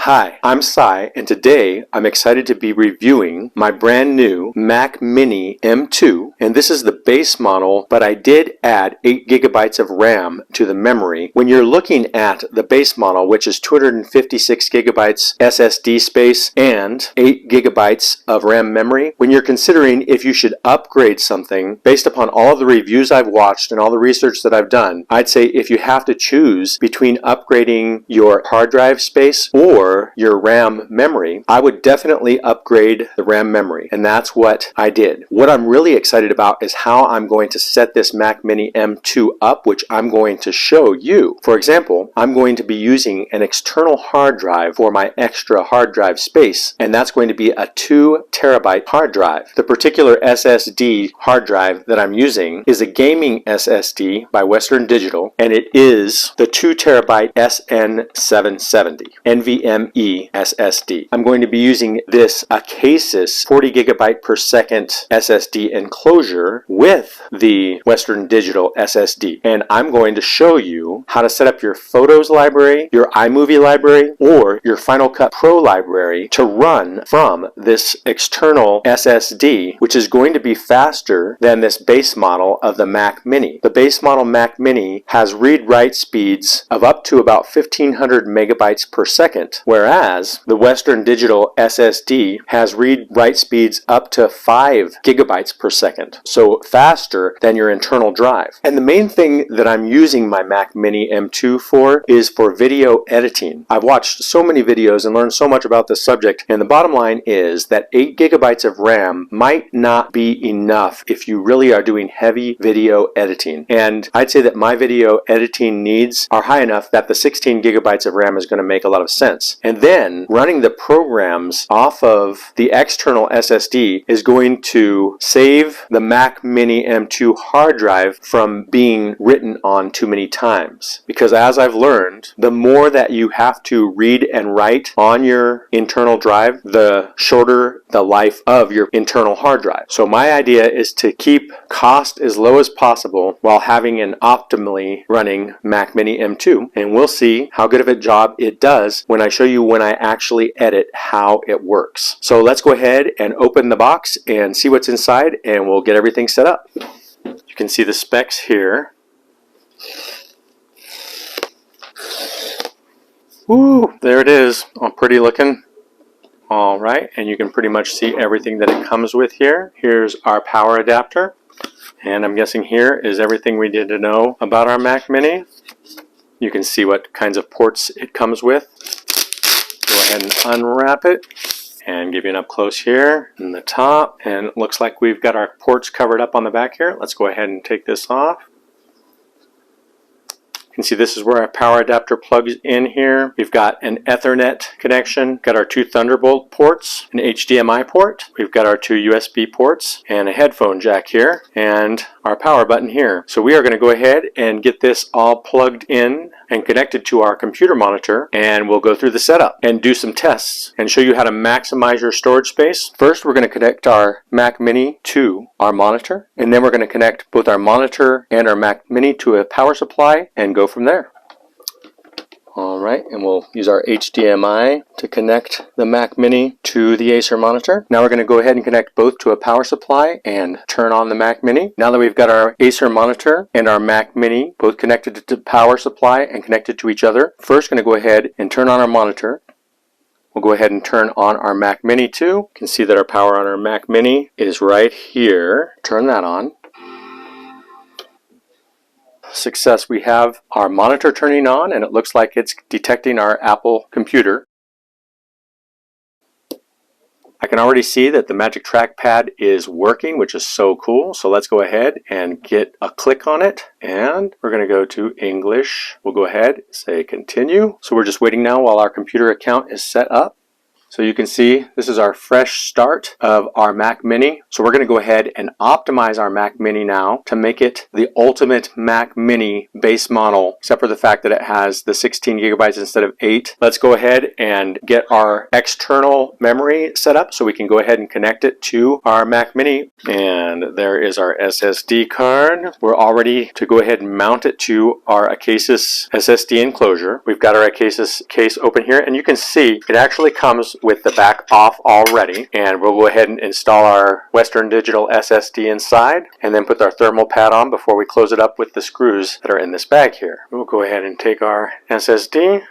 Hi, I'm Cy, and today I'm excited to be reviewing my brand new Mac Mini M2, and this is the base model, but I did add 8 gigabytes of RAM to the memory. When you're looking at the base model, which is 256 gigabytes SSD space and 8 gigabytes of RAM memory, when you're considering if you should upgrade something, based upon all of the reviews I've watched and all the research that I've done, I'd say if you have to choose between upgrading your hard drive space or your RAM memory, I would definitely upgrade the RAM memory, and that's what I did. What I'm really excited about is how I'm going to set this Mac Mini M2 up, which I'm going to show you. For example, I'm going to be using an external hard drive for my extra hard drive space, and that's going to be a 2 terabyte hard drive. The particular SSD hard drive that I'm using is a gaming SSD by Western Digital, and it is the 2 terabyte SN770 NVMe SSD. I'm going to be using this ACASIS 40 gigabyte per second SSD enclosure with the Western Digital SSD, and I'm going to show you how to set up your Photos library, your iMovie library, or your Final Cut Pro library to run from this external SSD, which is going to be faster than this base model of the Mac Mini. The base model Mac Mini has read-write speeds of up to about 1500 megabytes per second, whereas the Western Digital SSD has read-write speeds up to 5 gigabytes per second, so faster than your internal drive. And the main thing that I'm using my Mac Mini M2 for is for video editing. I've watched so many videos and learned so much about this subject, and the bottom line is that 8 gigabytes of RAM might not be enough if you really are doing heavy video editing. And I'd say that my video editing needs are high enough that the 16 gigabytes of RAM is going to make a lot of sense. And then running the programs off of the external SSD is going to save the Mac Mini M2 hard drive from being written on too many times. Because as I've learned, the more that you have to read and write on your internal drive, the shorter the life of your internal hard drive. So my idea is to keep cost as low as possible while having an optimally running Mac Mini M2. And we'll see how good of a job it does when I show you when I actually edit how it works. So let's go ahead and open the box and see what's inside, and we'll get everything set up. You can see the specs here. Woo, there it is, all pretty looking. All right, and you can pretty much see everything that it comes with here. Here's our power adapter, and I'm guessing here is everything we need to know about our Mac Mini. You can see what kinds of ports it comes with. Go ahead and unwrap it and give you an up close here in the top, and it looks like we've got our ports covered up on the back here. Let's go ahead and take this off. You can see this is where our power adapter plugs in here. We've got an Ethernet connection, got our 2 Thunderbolt ports, an HDMI port, we've got our 2 USB ports, and a headphone jack here, and our power button here. So we are going to go ahead and get this all plugged in and connected to our computer monitor, and we'll go through the setup and do some tests and show you how to maximize your storage space. First, we're going to connect our Mac Mini to our monitor, and then we're going to connect both our monitor and our Mac Mini to a power supply and go from there. Alright, and we'll use our HDMI to connect the Mac Mini to the Acer monitor. Now we're going to go ahead and connect both to a power supply and turn on the Mac Mini. Now that we've got our Acer monitor and our Mac Mini both connected to the power supply and connected to each other, first going to go ahead and turn on our monitor. We'll go ahead and turn on our Mac Mini too. You can see that our power on our Mac Mini is right here. Turn that on. Success, we have our monitor turning on, and it looks like it's detecting our Apple computer. I can already see that the Magic Trackpad is working, which is so cool. So let's go ahead and get a click on it, and we're going to go to English. We'll go ahead and say continue. So we're just waiting now while our computer account is set up. So you can see this is our fresh start of our Mac Mini. So we're going to go ahead and optimize our Mac Mini now to make it the ultimate Mac Mini base model, except for the fact that it has the 16 gigabytes instead of 8. Let's go ahead and get our external memory set up so we can go ahead and connect it to our Mac Mini. And there is our SSD card. We're all ready to go ahead and mount it to our ACASIS SSD enclosure. We've got our ACASIS case open here, and you can see it actually comes with the back off already. And we'll go ahead and install our Western Digital SSD inside and then put our thermal pad on before we close it up with the screws that are in this bag here. We'll go ahead and take our SSD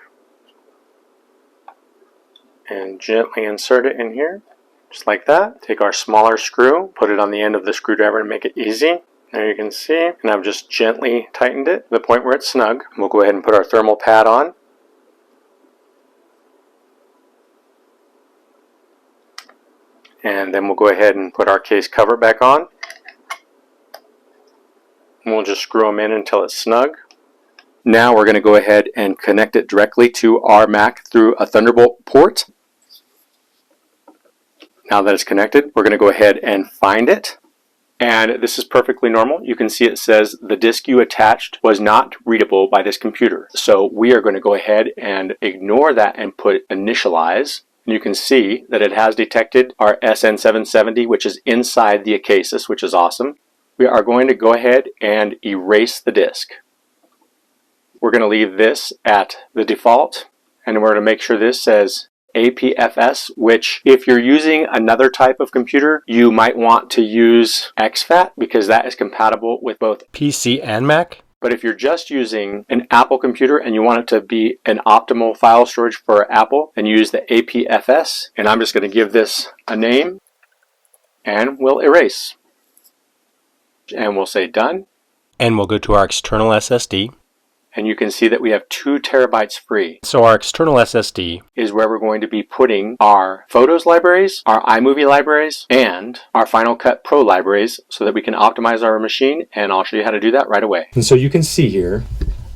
and gently insert it in here, just like that. Take our smaller screw, put it on the end of the screwdriver to make it easy. There you can see, and I've just gently tightened it to the point where it's snug. We'll go ahead and put our thermal pad on. And then we'll go ahead and put our case cover back on. And we'll just screw them in until it's snug. Now we're going to go ahead and connect it directly to our Mac through a Thunderbolt port. Now that it's connected, we're going to go ahead and find it. And this is perfectly normal. You can see it says the disk you attached was not readable by this computer. So we are going to go ahead and ignore that and put initialize. You can see that it has detected our SN770, which is inside the ACASIS, which is awesome. We are going to go ahead and erase the disk. We're going to leave this at the default, and we're going to make sure this says APFS, which if you're using another type of computer, you might want to use exFAT because that is compatible with both PC and Mac. But if you're just using an Apple computer and you want it to be an optimal file storage for Apple, then use the APFS. And I'm just going to give this a name, and we'll erase. And we'll say done. And we'll go to our external SSD. And you can see that we have 2 terabytes free. So our external SSD is where we're going to be putting our Photos libraries, our iMovie libraries, and our Final Cut Pro libraries so that we can optimize our machine, and I'll show you how to do that right away. And so you can see here,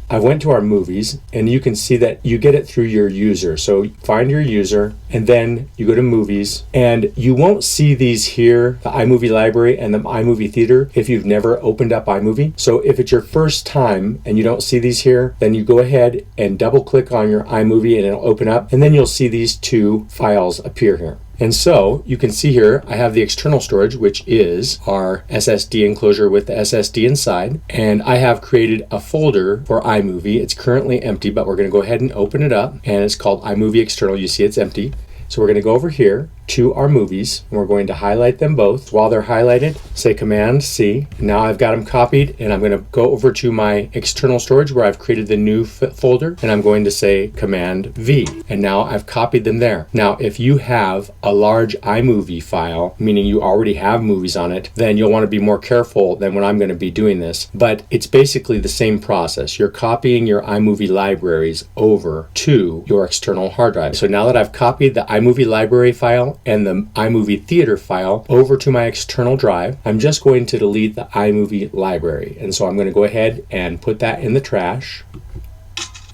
I went to our movies, and you can see that you get it through your user. So find your user, and then you go to movies, and you won't see these here, the iMovie library and the iMovie theater, if you've never opened up iMovie. So if it's your first time and you don't see these here, then you go ahead and double click on your iMovie and it'll open up, and then you'll see these 2 files appear here. And so you can see here, I have the external storage, which is our SSD enclosure with the SSD inside. And I have created a folder for iMovie. It's currently empty, but we're going to go ahead and open it up. And it's called iMovie External. You see it's empty. So we're going to go over here to our movies, and we're going to highlight them both. While they're highlighted, say Command C. Now I've got them copied, and I'm going to go over to my external storage where I've created the new folder, and I'm going to say Command V. And now I've copied them there. Now if you have a large iMovie file, meaning you already have movies on it, then you'll want to be more careful than when I'm going to be doing this. But it's basically the same process. You're copying your iMovie libraries over to your external hard drive. So now that I've copied the iMovie library file and the iMovie theater file over to my external drive, I'm just going to delete the iMovie library. And so I'm going to go ahead and put that in the trash.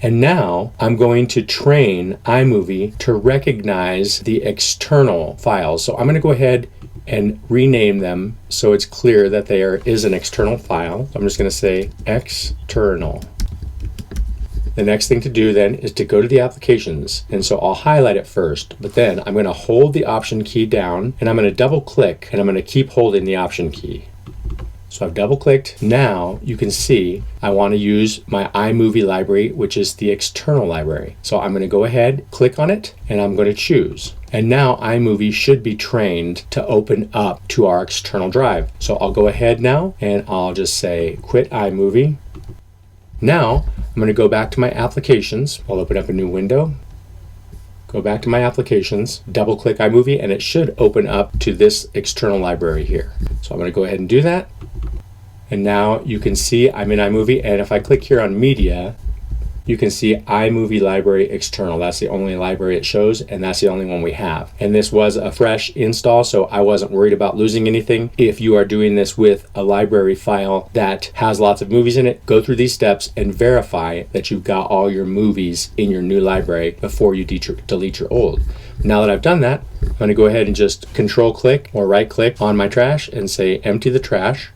And now I'm going to train iMovie to recognize the external files. So I'm going to go ahead and rename them so it's clear that there is an external file. I'm just going to say external. The next thing to do then is to go to the applications. And so I'll highlight it first, but then I'm going to hold the option key down, and I'm going to double click, and I'm going to keep holding the option key. So I've double clicked. Now you can see I want to use my iMovie library, which is the external library. So I'm going to go ahead, click on it, and I'm going to choose. And now iMovie should be trained to open up to our external drive. So I'll go ahead now, and I'll just say quit iMovie. Now I'm going to go back to my applications. I'll open up a new window, go back to my applications, double click iMovie, and it should open up to this external library here. So I'm going to go ahead and do that. And now you can see I'm in iMovie, and if I click here on media, you can see iMovie library external. That's the only library it shows, and that's the only one we have. And this was a fresh install, so I wasn't worried about losing anything. If you are doing this with a library file that has lots of movies in it, go through these steps and verify that you've got all your movies in your new library before you delete your old. Now that I've done that, I'm going to go ahead and just control click or right click on my trash and say empty the trash.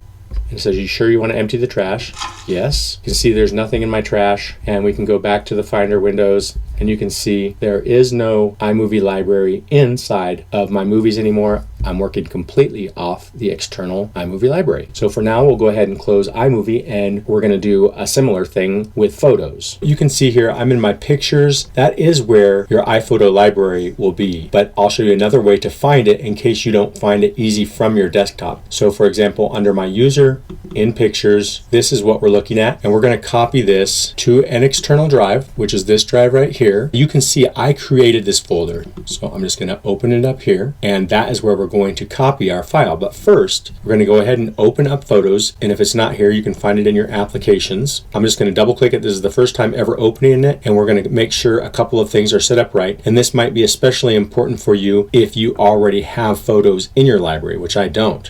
It says, you sure you want to empty the trash? Yes. You can see there's nothing in my trash, and we can go back to the Finder windows, and you can see there is no iMovie library inside of my movies anymore. I'm working completely off the external iMovie library. So for now, we'll go ahead and close iMovie, and we're going to do a similar thing with photos. You can see here, I'm in my pictures. That is where your iPhoto library will be, but I'll show you another way to find it in case you don't find it easy from your desktop. So for example, under my user, in pictures, this is what we're looking at, and we're going to copy this to an external drive, which is this drive right here. You can see I created this folder, so I'm just going to open it up here, and that is where we're going to copy our file. But first, we're going to go ahead and open up Photos, and if it's not here, you can find it in your applications. I'm just going to double click it. This is the first time ever opening it, and we're going to make sure a couple of things are set up right, and this might be especially important for you if you already have photos in your library, which I don't.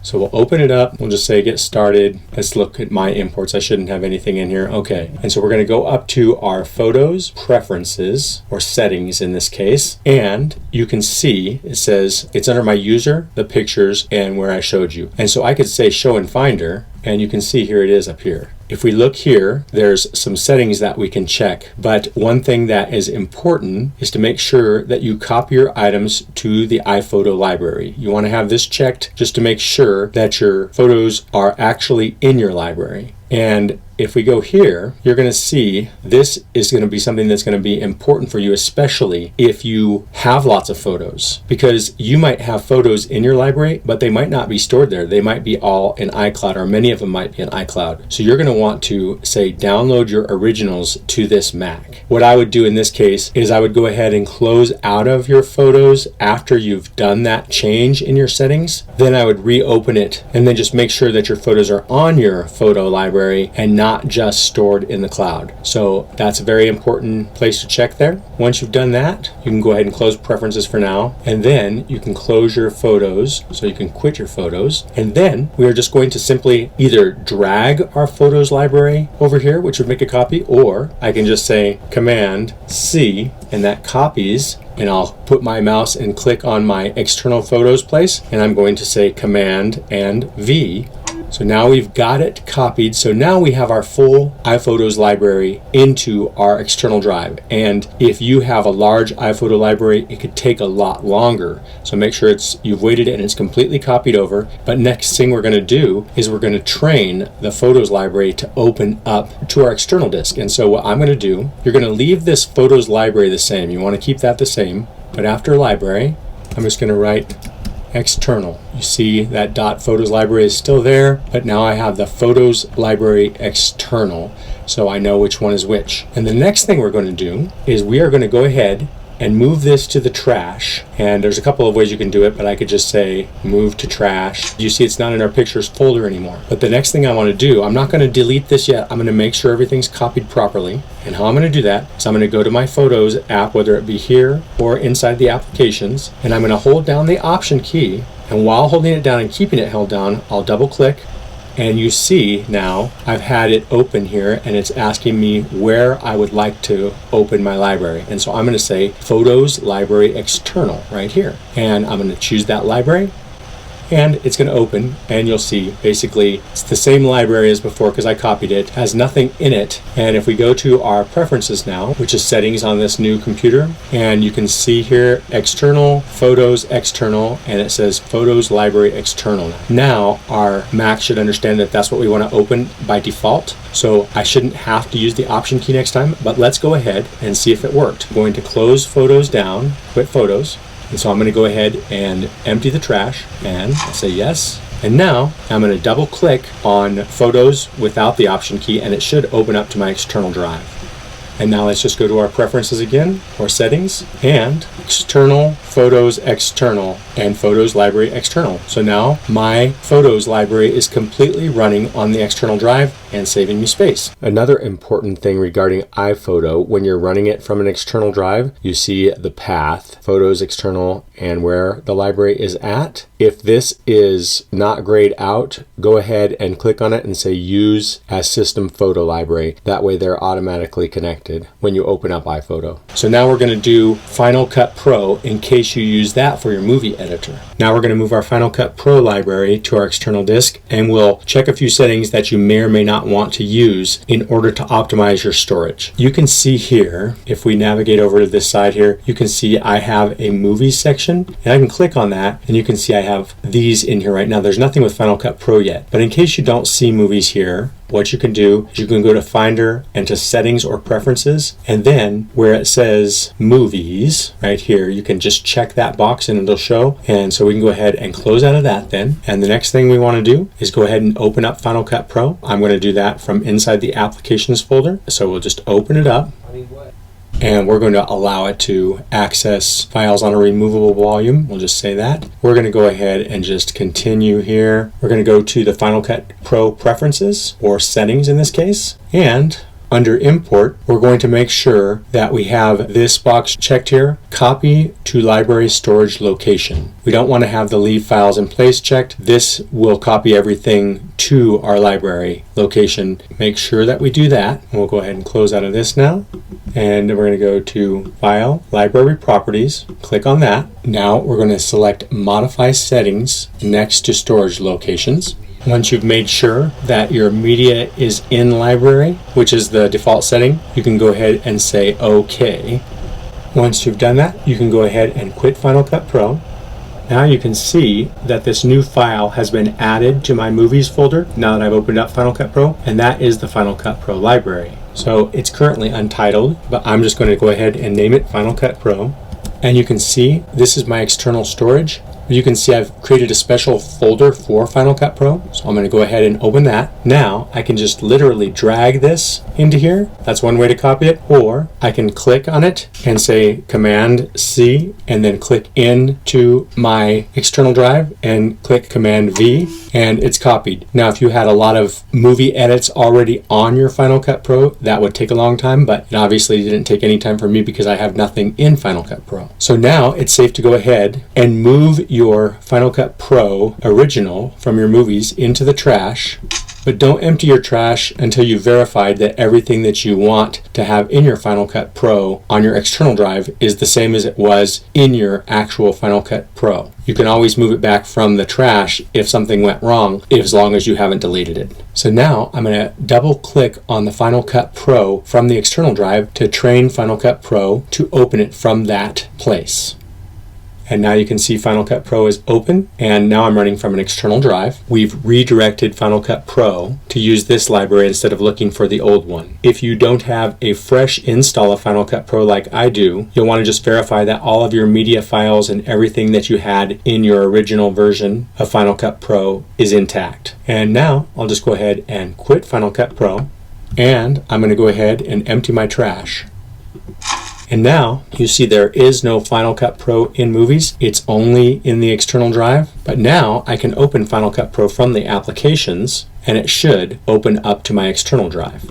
So we'll open it up. We'll just say get started. Let's look at my imports. I shouldn't have anything in here. Okay. And so we're going to go up to our Photos, Preferences, or Settings in this case. And you can see it says it's under my user, the pictures, and where I showed you. And so I could say Show in Finder, and you can see here it is up here. If we look here, there's some settings that we can check, but one thing that is important is to make sure that you copy your items to the iPhoto library. You want to have this checked just to make sure that your photos are actually in your library. And if we go here, you're going to see this is going to be something that's going to be important for you, especially if you have lots of photos, because you might have photos in your library, but they might not be stored there. They might be all in iCloud, or many of them might be in iCloud. So you're going to want to say download your originals to this Mac. What I would do in this case is I would go ahead and close out of your photos after you've done that change in your settings. Then I would reopen it and then just make sure that your photos are on your photo library and not just stored in the cloud. So that's a very important place to check there. Once you've done that, you can go ahead and close Preferences for now, and then you can close your photos, so you can quit your photos, and then we are just going to simply either drag our photos library over here, which would make a copy, or I can just say Command C, and that copies, and I'll put my mouse and click on my external photos place, and I'm going to say Command and V. So now we've got it copied. So now we have our full iPhotos library into our external drive. And if you have a large iPhoto library, it could take a lot longer. So make sure you've waited and it's completely copied over. But next thing we're going to do is we're going to train the Photos library to open up to our external disk. And so what I'm going to do, you're going to leave this Photos library the same. You want to keep that the same. But after library, I'm just going to write external. You see that .photos library is still there, but now I have the Photos library external, so I know which one is which. And the next thing we're going to do is we are going to go ahead and move this to the trash. And there's a couple of ways you can do it, but I could just say move to trash. You see it's not in our pictures folder anymore. But the next thing I want to do, I'm not going to delete this yet. I'm going to make sure everything's copied properly. And how I'm going to do that is I'm going to go to my Photos app, whether it be here or inside the applications, and I'm going to hold down the Option key. And while holding it down and keeping it held down, I'll double click. And you see now I've had it open here, and it's asking me where I would like to open my library. And so I'm going to say Photos Library External right here. And I'm going to choose that library, and it's going to open, and you'll see basically it's the same library as before because I copied it, has nothing in it. And if we go to our Preferences now, which is settings on this new computer, and you can see here external, Photos external, and it says Photos Library External. Now our Mac should understand that that's what we want to open by default. So I shouldn't have to use the Option key next time, but let's go ahead and see if it worked. I'm going to close Photos down, quit Photos. And so I'm going to go ahead and empty the trash, and I'll say yes. And now I'm going to double click on Photos without the Option key, and it should open up to my external drive. And now let's just go to our Preferences again, or Settings, and External, Photos External, and Photos Library External. So now my Photos library is completely running on the external drive, and saving me space. Another important thing regarding iPhoto, when you're running it from an external drive, you see the path, Photos external, and where the library is at. If this is not grayed out, go ahead and click on it and say use as system photo library. That way they're automatically connected when you open up iPhoto. So now we're going to do Final Cut Pro in case you use that for your movie editor. Now we're going to move our Final Cut Pro library to our external disk, and we'll check a few settings that you may or may not want to use in order to optimize your storage. You can see here, if we navigate over to this side here, you can see I have a movies section, and I can click on that and you can see I have these in here right now. There's nothing with Final Cut Pro yet, but in case you don't see movies here, what you can do is you can go to Finder and to Settings or Preferences, and then where it says Movies right here, you can just check that box and it'll show. And so we can go ahead and close out of that then. And the next thing we want to do is go ahead and open up Final Cut Pro. I'm going to do that from inside the Applications folder. So we'll just open it up. And we're going to allow it to access files on a removable volume. We'll just say that. We're going to go ahead and just continue here. We're going to go to the Final Cut Pro Preferences, or Settings in this case. And under Import, we're going to make sure that we have this box checked here, Copy to Library Storage Location. We don't want to have the Leave Files in Place checked. This will copy everything to our library location. Make sure that we do that. We'll go ahead and close out of this now. And we're going to go to File, Library Properties, click on that. Now we're going to select Modify Settings next to Storage Locations. Once you've made sure that your media is in library, which is the default setting, you can go ahead and say OK. Once you've done that, you can go ahead and quit Final Cut Pro. Now you can see that this new file has been added to my Movies folder now that I've opened up Final Cut Pro, and that is the Final Cut Pro library. So it's currently untitled, but I'm just going to go ahead and name it Final Cut Pro. And you can see this is my external storage. You can see I've created a special folder for Final Cut Pro, so I'm going to go ahead and open that. Now I can just literally drag this into here. That's one way to copy it. Or I can click on it and say Command C and then click into my external drive and click Command V, and it's copied. Now if you had a lot of movie edits already on your Final Cut Pro, that would take a long time, but it obviously didn't take any time for me because I have nothing in Final Cut Pro. So now it's safe to go ahead and move your Final Cut Pro original from your movies into the trash, but don't empty your trash until you've verified that everything that you want to have in your Final Cut Pro on your external drive is the same as it was in your actual Final Cut Pro. You can always move it back from the trash if something went wrong, as long as you haven't deleted it. So now I'm going to double click on the Final Cut Pro from the external drive to train Final Cut Pro to open it from that place. And now you can see Final Cut Pro is open, and now I'm running from an external drive. We've redirected Final Cut Pro to use this library instead of looking for the old one. If you don't have a fresh install of Final Cut Pro like I do, you'll want to just verify that all of your media files and everything that you had in your original version of Final Cut Pro is intact. And now I'll just go ahead and quit Final Cut Pro, and I'm going to go ahead and empty my trash. And now you see there is no Final Cut Pro in Movies. It's only in the external drive. But now I can open Final Cut Pro from the applications, and it should open up to my external drive.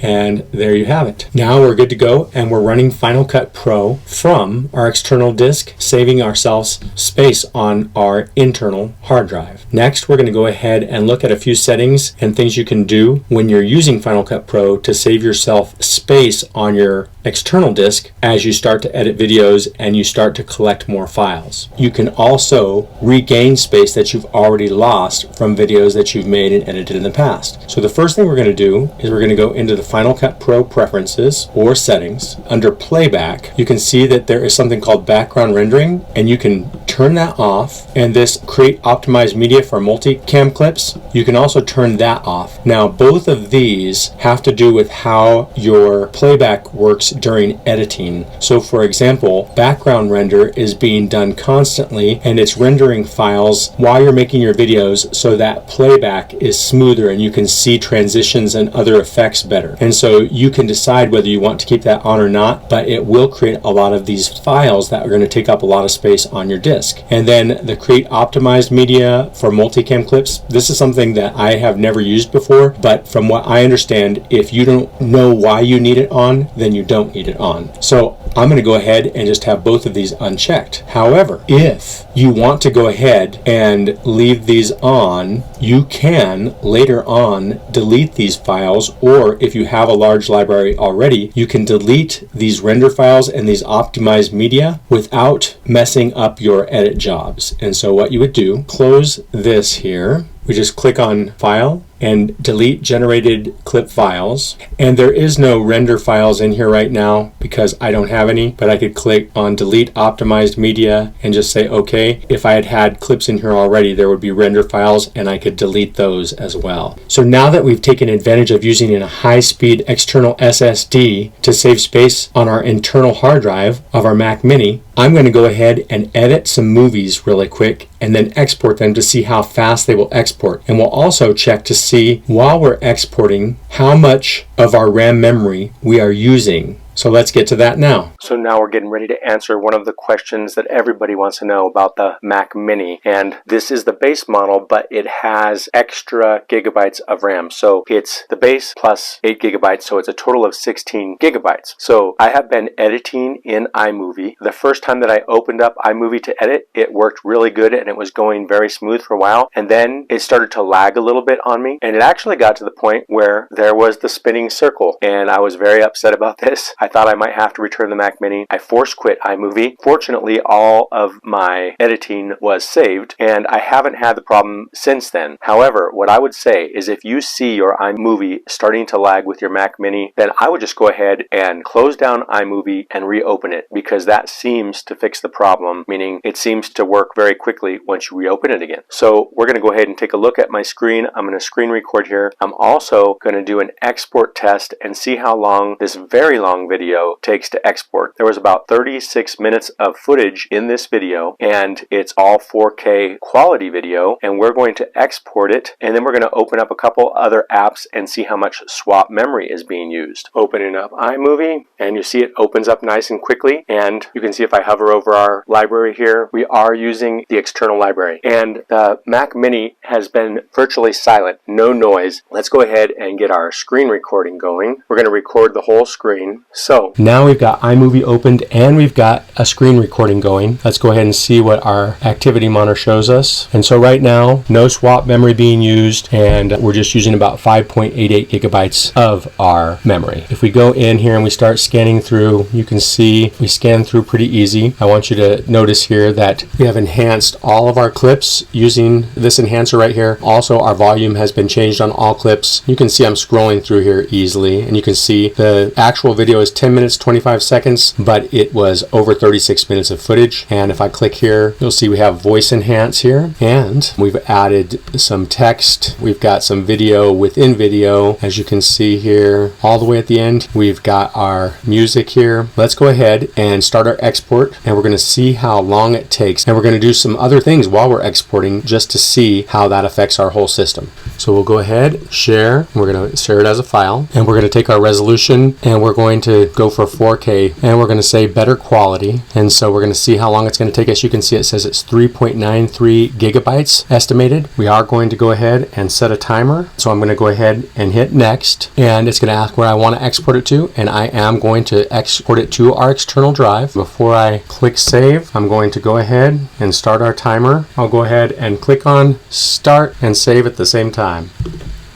And there you have it. Now we're good to go, and we're running Final Cut Pro from our external disk, saving ourselves space on our internal hard drive. Next, we're going to go ahead and look at a few settings and things you can do when you're using Final Cut Pro to save yourself space on your external disk as you start to edit videos and you start to collect more files. You can also regain space that you've already lost from videos that you've made and edited in the past. So the first thing we're going to do is we're going to go into the Final Cut Pro Preferences or Settings. Under Playback, you can see that there is something called Background Rendering, and you can turn that off, and this Create Optimized Media for Multicam Clips, you can also turn that off. Now both of these have to do with how your playback works during editing. So for example, background render is being done constantly, and it's rendering files while you're making your videos so that playback is smoother and you can see transitions and other effects better. And so you can decide whether you want to keep that on or not, but it will create a lot of these files that are going to take up a lot of space on your disk. disk. And then the create optimized media for multicam clips. This is something that I have never used before, but from what I understand, if you don't know why you need it on, then you don't need it on. So I'm going to go ahead and just have both of these unchecked. However, if you want to go ahead and leave these on, you can later on delete these files, or if you have a large library already, you can delete these render files and these optimized media without messing up your edit jobs. And so what you would do, close this here. We just click on File and delete generated clip files. And there is no render files in here right now because I don't have any, but I could click on delete optimized media and just say okay. If I had clips in here already, there would be render files and I could delete those as well. So now that we've taken advantage of using a high-speed external SSD to save space on our internal hard drive of our Mac Mini, I'm going to go ahead and edit some movies really quick and then export them to see how fast they will export. And we'll also check to see while we're exporting how much of our RAM memory we are using. So let's get to that now. So now we're getting ready to answer one of the questions that everybody wants to know about the Mac Mini. And this is the base model, but it has extra gigabytes of RAM. So it's the base plus 8 gigabytes. So it's a total of 16 gigabytes. So I have been editing in iMovie. The first time that I opened up iMovie to edit, it worked really good and it was going very smooth for a while. And then it started to lag a little bit on me. And it actually got to the point where there was the spinning circle. And I was very upset about this. I thought I might have to return the Mac Mini. I force quit iMovie. Fortunately, all of my editing was saved and I haven't had the problem since then. However, what I would say is if you see your iMovie starting to lag with your Mac Mini, then I would just go ahead and close down iMovie and reopen it, because that seems to fix the problem, meaning it seems to work very quickly once you reopen it again. So we're going to go ahead and take a look at my screen. I'm going to screen record here. I'm also going to do an export test and see how long this very long video takes to export. There was about 36 minutes of footage in this video and it's all 4K quality video, and we're going to export it and then we're going to open up a couple other apps and see how much swap memory is being used. Opening up iMovie and you see it opens up nice and quickly, and you can see if I hover over our library here, we are using the external library and the Mac Mini has been virtually silent, no noise. Let's go ahead and get our screen recording going. We're going to record the whole screen. So now we've got iMovie opened and we've got a screen recording going. Let's go ahead and see what our activity monitor shows us. And so right now, no swap memory being used, and we're just using about 5.88 gigabytes of our memory. If we go in here and we start scanning through, you can see we scan through pretty easy. I want you to notice here that we have enhanced all of our clips using this enhancer right here. Also, our volume has been changed on all clips. You can see I'm scrolling through here easily, and you can see the actual video is 10 minutes 25 seconds, but it was over 36 minutes of footage. And if I click here, you'll see we have voice enhance here, and we've added some text. We've got some video within video, as you can see here. All the way at the end, we've got our music here. Let's go ahead and start our export, and we're going to see how long it takes. And we're going to do some other things while we're exporting just to see how that affects our whole system. So we'll go ahead, share, and we're going to share it as a file, and we're going to take our resolution and we're going to go for 4K, and we're going to say better quality. And so we're going to see how long it's going to take us. You can see it says it's 3.93 gigabytes estimated. We are going to go ahead and set a timer. So I'm going to go ahead and hit next, and it's going to ask where I want to export it to, and I am going to export it to our external drive. Before I click save, I'm going to go ahead and start our timer. I'll go ahead and click on start and save at the same time.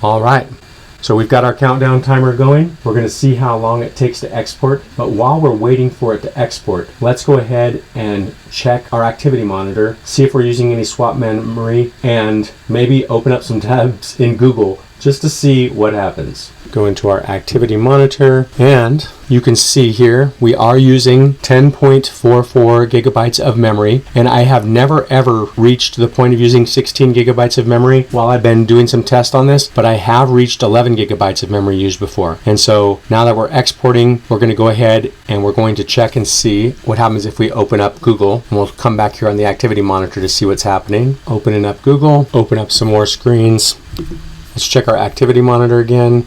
All right. So we've got our countdown timer going. We're going to see how long it takes to export. But while we're waiting for it to export, let's go ahead and check our activity monitor, see if we're using any swap memory, and maybe open up some tabs in Google just to see what happens. Go into our activity monitor, and you can see here we are using 10.44 gigabytes of memory, and I have never ever reached the point of using 16 gigabytes of memory while I've been doing some tests on this, but I have reached 11 gigabytes of memory used before. And so now that we're exporting, we're going to go ahead and we're going to check and see what happens if we open up Google, and we'll come back here on the activity monitor to see what's happening. Opening up Google, open up some more screens. Let's check our activity monitor again.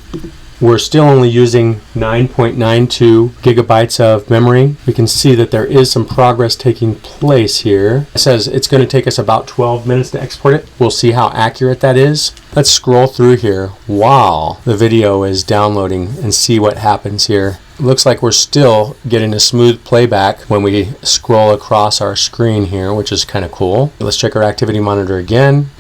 we're still only using 9.92 gigabytes of memory. We can see that there is some progress taking place here. It says it's going to take us about 12 minutes to export it. We'll see how accurate that is. Let's scroll through here while the video is downloading and see what happens here. It looks like we're still getting a smooth playback when we scroll across our screen here, which is kind of cool. Let's check our activity monitor again.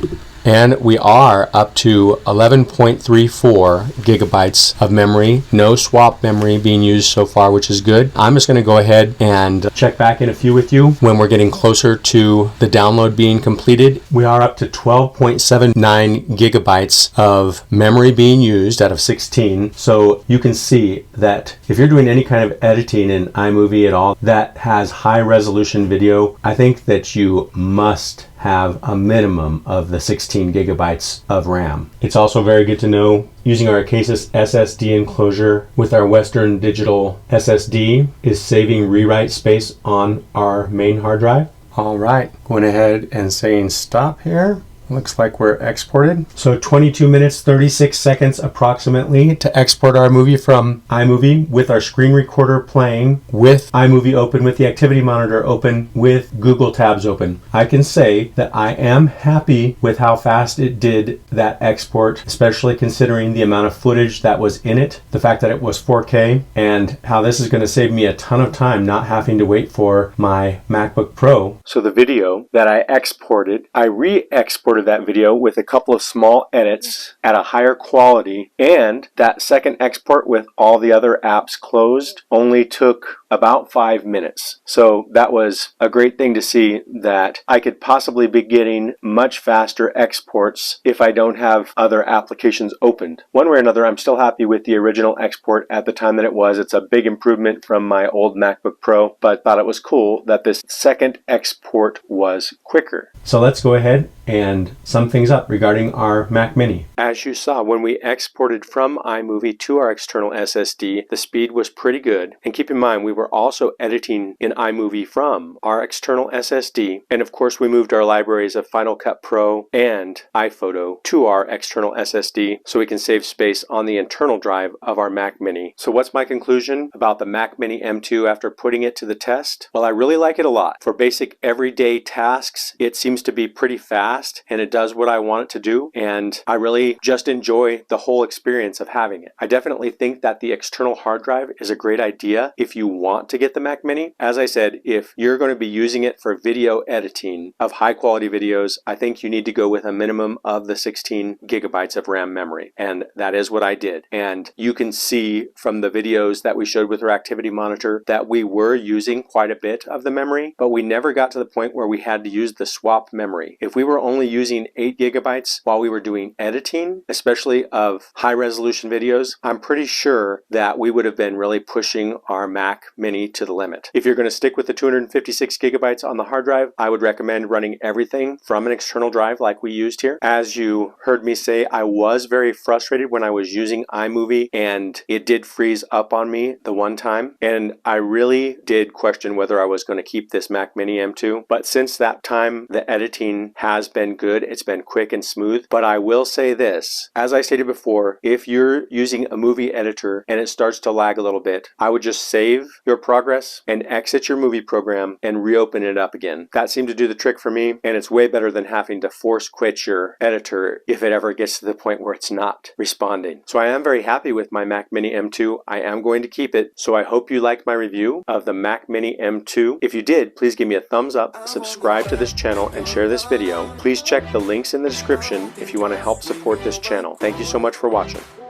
And we are up to 11.34 gigabytes of memory. No swap memory being used so far, which is good. I'm just going to go ahead and check back in a few with you when we're getting closer to the download being completed. We are up to 12.79 gigabytes of memory being used out of 16. So you can see that if you're doing any kind of editing in iMovie at all that has high resolution video, I think that you must have a minimum of the 16 gigabytes of RAM. It's also very good to know using our ACASIS SSD enclosure with our Western Digital SSD is saving rewrite space on our main hard drive. All right, going ahead and saying stop here. Looks like we're exported. So 22 minutes, 36 seconds approximately to export our movie from iMovie with our screen recorder playing, with iMovie open, with the activity monitor open, with Google Tabs open. I can say that I am happy with how fast it did that export, especially considering the amount of footage that was in it, the fact that it was 4K, and how this is going to save me a ton of time not having to wait for my MacBook Pro. So the video that I exported, I re-exported that video with a couple of small edits at a higher quality, and that second export with all the other apps closed only took about 5 minutes. So that was a great thing to see, that I could possibly be getting much faster exports if I don't have other applications opened. One way or another, I'm still happy with the original export at the time that it was. It's a big improvement from my old MacBook Pro, but thought it was cool that this second export was quicker. So let's go ahead and sum things up regarding our Mac Mini. As you saw, when we exported from iMovie to our external SSD, the speed was pretty good. And keep in mind, we were also editing in iMovie from our external SSD. And of course, we moved our libraries of Final Cut Pro and iPhoto to our external SSD so we can save space on the internal drive of our Mac Mini. So what's my conclusion about the Mac Mini M2 after putting it to the test? Well, I really like it a lot. For basic everyday tasks, it seems to be pretty fast and it does what I want it to do, and I really just enjoy the whole experience of having it. I definitely think that the external hard drive is a great idea if you want to get the Mac Mini. As I said, if you're going to be using it for video editing of high quality videos, I think you need to go with a minimum of the 16 gigabytes of RAM memory, and that is what I did. And you can see from the videos that we showed with our activity monitor that we were using quite a bit of the memory, but we never got to the point where we had to use the swap memory. If we were only using 8 gigabytes while we were doing editing, especially of high resolution videos, I'm pretty sure that we would have been really pushing our Mac Mini to the limit. If you're going to stick with the 256 gigabytes on the hard drive, I would recommend running everything from an external drive like we used here. As you heard me say, I was very frustrated when I was using iMovie and it did freeze up on me the one time, and I really did question whether I was going to keep this Mac Mini M2. But since that time, the editing has been good. It's been quick and smooth. But I will say this, as I stated before, if you're using a movie editor and it starts to lag a little bit, I would just save your progress and exit your movie program and reopen it up again. That seemed to do the trick for me, and it's way better than having to force quit your editor if it ever gets to the point where it's not responding. So I am very happy with my Mac Mini M2. I am going to keep it. So I hope you liked my review of the Mac Mini M2. If you did, please give me a thumbs up, subscribe to this channel, and share this video. Please check the links in the description if you want to help support this channel. Thank you so much for watching.